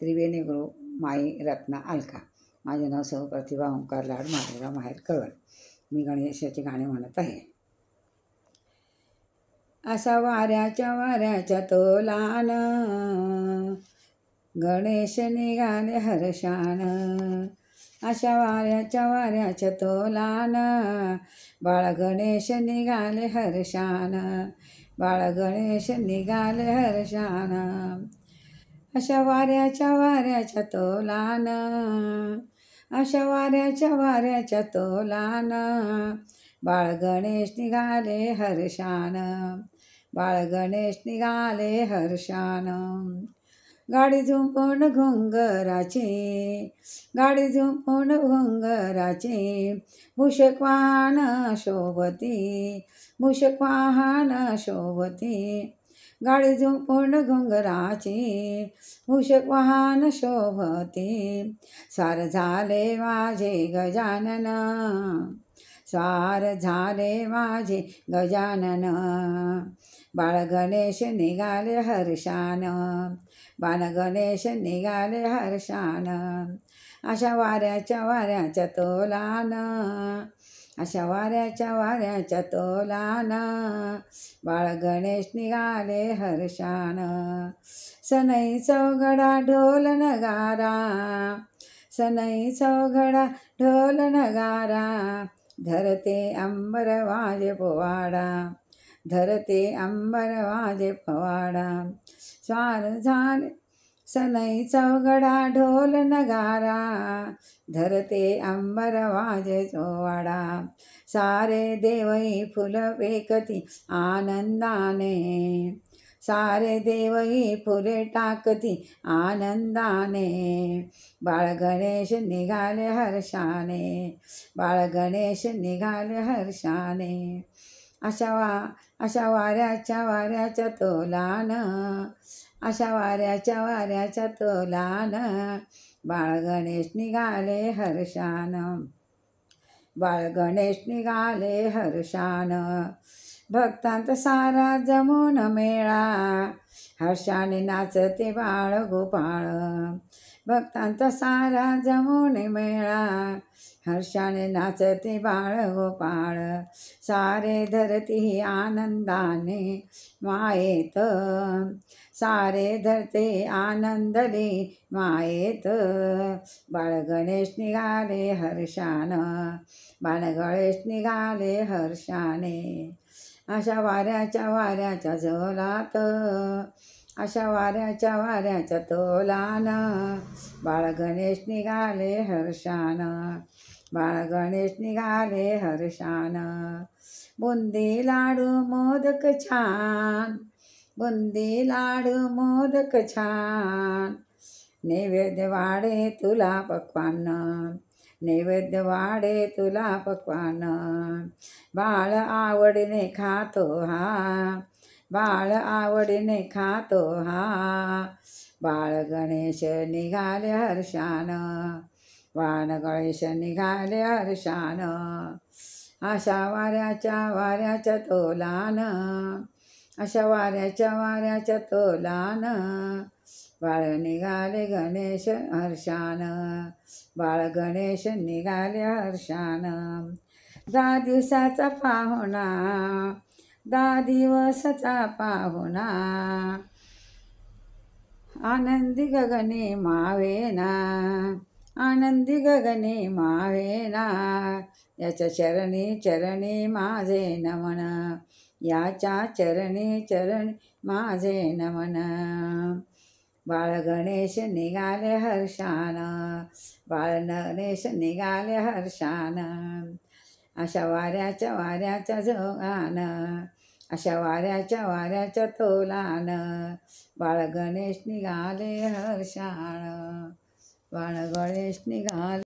त्रिवेणी गुरु माई रत्ना अलका. माझे नाव सौ प्रतिभा ओंकार लाड, मालेगाव माहेर कळवण. मी गणेशाची गाणी म्हणत आहे. असा वाऱ्याच्या तोलान गणेश निघाले हर्षान. अशा वाऱ्याच्या तोलान बाळ गणेश निघाले हर्षान. बाळ गणेश निघाले हर्षान. अशा वाऱ्याच्या तोलान, अशा वाऱ्याच्या तोलान बाळ गणेश निघाले हर्षान. बाळ गणेश निघाले हर्षान. गाडी झुंपून घुंगराची, गाडी झुंपून घुंगराची मूषक वाहन शोभती, मूषक वाहन शोभती. गाडी झुंपून घुंगराची मूषक वाहन शोभती. स्वार झाले माझे गजानन, स्वार झाले माझे गजानन. बाळ गणेश निघाले हर्षान. बाळ गणेश निघाले हर्षान. अशा वाऱ्याच्या तोलान, अशा वाऱ्याच्या तोलान बाळ गणेश निघाले हर्षान. सनई चौघडा ढोल नगारा, सनई चौघडा ढोल नगारा धरते अंबर वाजे पोवाडा, धरते अंबर वाजे पोवाडा. स्वार झाले सनई चौघडा ढोल नगारा धरते अंबर वाजे पोवाडा. सारे देवई फुल वेकती आनंदाने, सारे देवई फुले टाकती आनंदाने. बाळ गणेश निघाले हर्षाने, बाळ गणेश निघाले हर्षाने. अशा वाऱ्याच्या तोलान, अशा वाऱ्याच्या तोलान बाळ गणेश निघाले हर्षान. बाळ गणेश निघाले हर्षान. भक्तांत सारा जमून मेळा हर्षाने नाचते बाळ गोपाळ. भक्तांत सारा जमून मेळा हर्षाने नाचते बाळ गोपाळ. सारे धरती आनंदाने मायेत, सारे धरते आनंदले मायेत. बाळ गणेश निघाले हर्षान. बाळ गणेश निघाले हर्षाने. अशा वाऱ्याच्या झोलात, अशा वाऱ्याच्या तोलान बाळ गणेश निघाले हर्षान. बाळ गणेश निघाले हर्षान. बुंदी लाडू मोदक छान, बुंदी लाडू मोदक छान नैवेद्य वाढे तुला पक्वान्न, नैवेद्य वाढे तुला पक्वान्न. बाळ आवडीने खातो हा, बाळ आवडीने खातो हा. बाळ गणेश निघाले हर्षान. बाळ गणेश निघाले हर्षान. अशा वाऱ्याच्या तोलान, अशा वाऱ्याच्या तोलान बाळ निघाले गणेश हर्षान. बाळ गणेश निघाले हर्षान. 10 दिवसाचा पाहुणा, 10 दिवसाचा पाहुणा आनंदी गगने मावेना, आनंदी गगने मावेना. याच्या चरणी माझे नमन, याच्या चरणी माझे नमन. बाळ गणेश निघाले हर्षान. बाळ गणेश निघाले हर्षान. अशा वाऱ्याच्या झोगान, अशा वाऱ्याच्या तोलान बाळ गणेश निघाले हर्षान. बाळ गणेश निघाले